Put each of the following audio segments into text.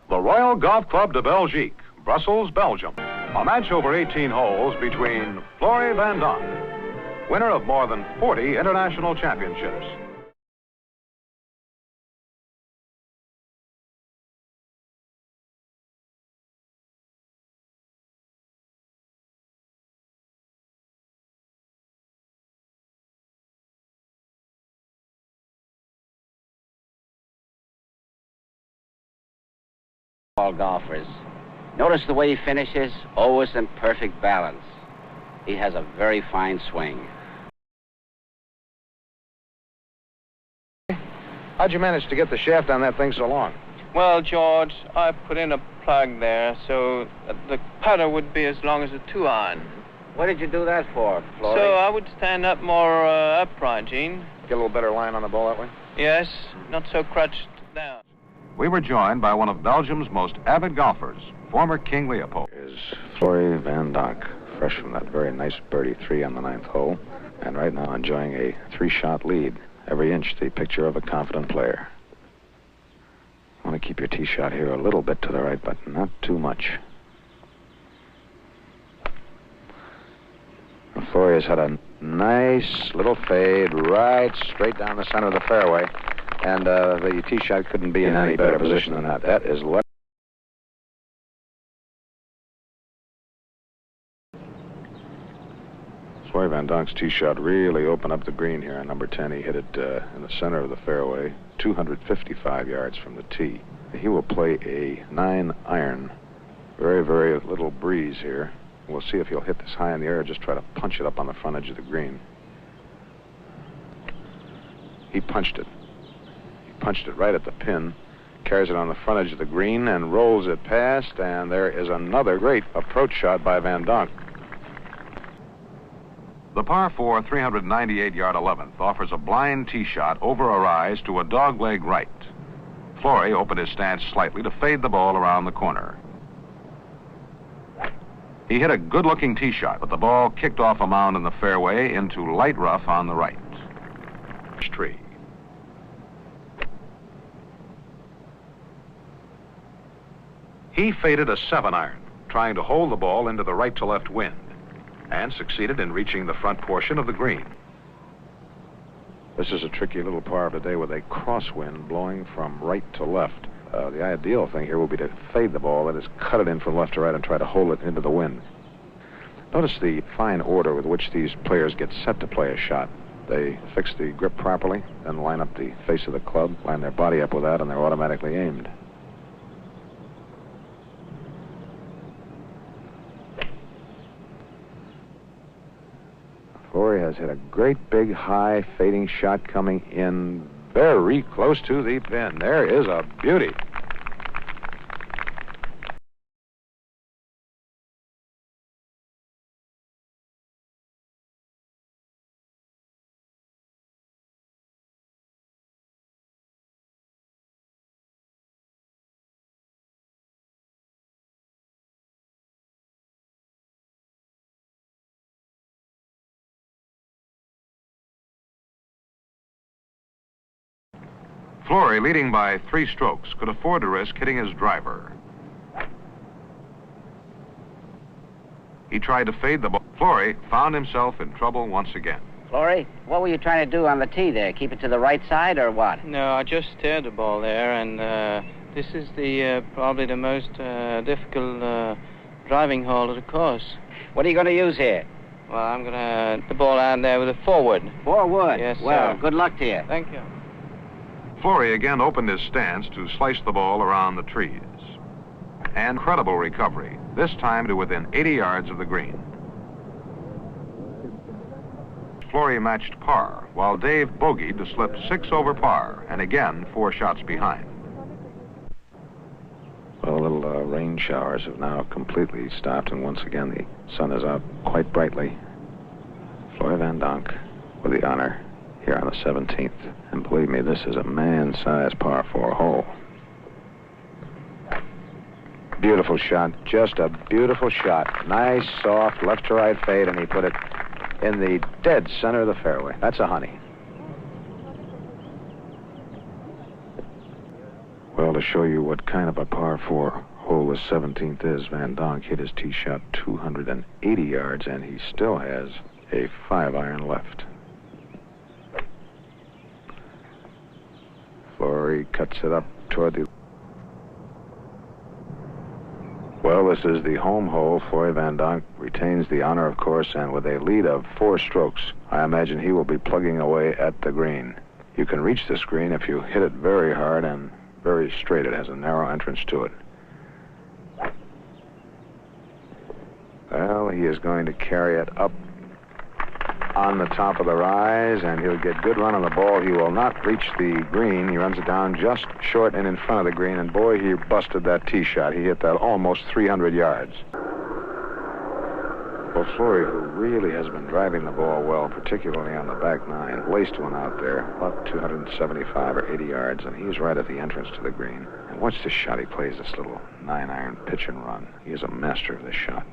The Royal Golf Club de Belgique, Brussels, Belgium. A match over 18 holes between Flory van Donck, winner of more than 40 international championships. All golfers. Notice the way he finishes, always in perfect balance. He has a very fine swing. How'd you manage to get the shaft on that thing so long? Well, George, I put in a plug there so the putter would be as long as a 2-iron. What did you do that for, Flory? So I would stand up more upright, Gene. Get a little better line on the ball that way? Yes, not so crouched down. We were joined by one of Belgium's most avid golfers, former King Leopold. Is Flory van Donck, fresh from that very nice birdie 3 on the 9th hole, and right now enjoying a 3-shot lead. Every inch the picture of a confident player. Want to keep your tee shot here a little bit to the right, but not too much. And Flory has had a nice little fade right straight down the center of the fairway. And the tee shot couldn't be in any better position than that. That is left. Flory van Donck's tee shot really opened up the green here on number 10. He hit it in the center of the fairway, 255 yards from the tee. He will play a 9-iron. Very, very little breeze here. We'll see if he'll hit this high in the air or just try to punch it up on the front edge of the green. He punched it. Punched it right at the pin, carries it on the front edge of the green and rolls it past, and there is another great approach shot by Van Donck. The par 4 398-yard 11th offers a blind tee shot over a rise to a dogleg right. Flory opened his stance slightly to fade the ball around the corner. He hit a good-looking tee shot, but the ball kicked off a mound in the fairway into light rough on the right. Tree. He faded a 7-iron, trying to hold the ball into the right-to-left wind, and succeeded in reaching the front portion of the green. This is a tricky little par of the day with a crosswind blowing from right to left. The ideal thing here will be to fade the ball, that is, cut it in from left to right and try to hold it into the wind. Notice the fine order with which these players get set to play a shot. They fix the grip properly, then line up the face of the club, line their body up with that, and they're automatically aimed. Flory has hit a great big high fading shot coming in very close to the pin. There is a beauty. Flory, leading by 3 strokes, could afford to risk hitting his driver. He tried to fade the ball. Flory found himself in trouble once again. Flory, what were you trying to do on the tee there? Keep it to the right side or what? No, I just steered the ball there, and this is the probably the most difficult driving hole of the course. What are you going to use here? Well, I'm going to hit the ball out there with a forward. Forward? Yes, well, sir. Good luck to you. Thank you. Flory again opened his stance to slice the ball around the trees. And incredible recovery, this time to within 80 yards of the green. Flory matched par, while Dave bogeyed to slip 6 over par, and again 4 shots behind. Well, little rain showers have now completely stopped, and once again the sun is out quite brightly. Flory van Donck with the honor here on the 17th. And believe me, this is a man-sized par 4 hole. Beautiful shot, just a beautiful shot. Nice, soft, left to right fade, and he put it in the dead center of the fairway. That's a honey. Well, to show you what kind of a par 4 hole the 17th is. Van Donck hit his tee shot 280 yards, and he still has a 5-iron left. Flory cuts it up toward the... Well, this is the home hole. Flory Van Donck retains the honor, of course, and with a lead of 4 strokes, I imagine he will be plugging away at the green. You can reach this green if you hit it very hard and very straight. It has a narrow entrance to it. Well, he is going to carry it up on the top of the rise, and he'll get good run on the ball. He will not reach the green. He runs it down just short and in front of the green, and boy, he busted that tee shot. He hit that almost 300 yards. Well, Flory, who really has been driving the ball well, particularly on the back nine, laced one out there, about 275 or 80 yards, and he's right at the entrance to the green. And watch this shot. He plays this little 9-iron pitch and run. He is a master of this shot.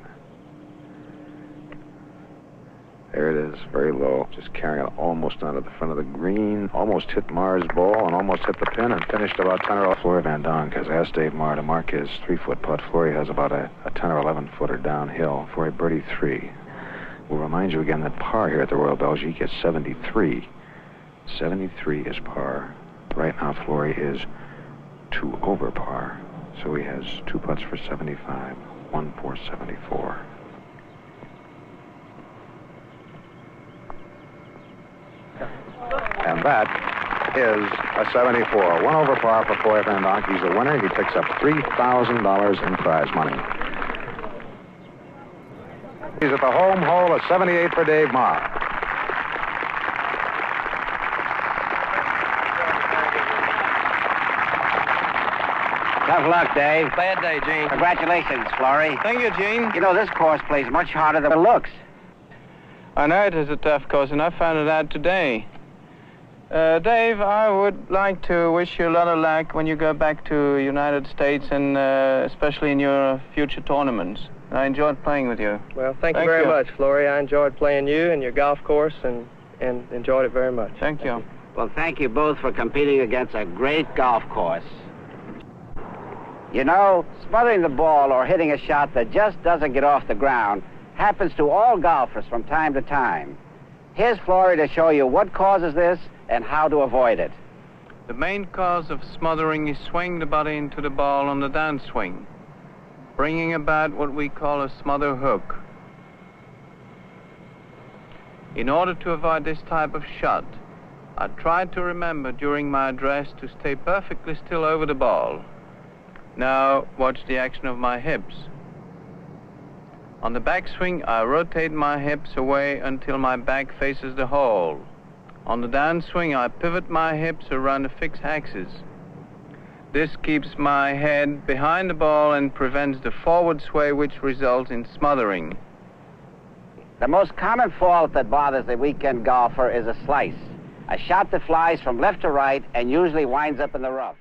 There it is, very low, just carrying it almost onto the front of the green, almost hit Marr's ball and almost hit the pin and finished about 10 or 11. Flory Van Donck has asked Dave Marr to mark his 3-foot putt. Flory has about a 10 or 11-footer downhill for a birdie 3. We'll remind you again that par here at the Royal Belgique is 73. 73 is par. Right now, Flory is 2 over par, so he has 2 putts for 75, 1 for 74. And that is a 74. 1 over par for Flory Van Donck. He's the winner. He picks up $3,000 in prize money. He's at the home hole, a 78 for Dave Marr. Tough luck, Dave. Bad day, Gene. Congratulations, Flory. Thank you, Gene. You know, this course plays much harder than it looks. I know it is a tough course, and I found it out today. Dave, I would like to wish you a lot of luck when you go back to United States, and especially in your future tournaments. I enjoyed playing with you. Well, thank you very much, Flory. I enjoyed playing you and your golf course, and enjoyed it very much. Thank you. Well, thank you both for competing against a great golf course. You know, smothering the ball or hitting a shot that just doesn't get off the ground happens to all golfers from time to time. Here's Flory to show you what causes this and how to avoid it. The main cause of smothering is swinging the body into the ball on the downswing, bringing about what we call a smother hook. In order to avoid this type of shot, I tried to remember during my address to stay perfectly still over the ball. Now, watch the action of my hips. On the backswing, I rotate my hips away until my back faces the hole. On the downswing, I pivot my hips around a fixed axis. This keeps my head behind the ball and prevents the forward sway, which results in smothering. The most common fault that bothers the weekend golfer is a slice. A shot that flies from left to right and usually winds up in the rough.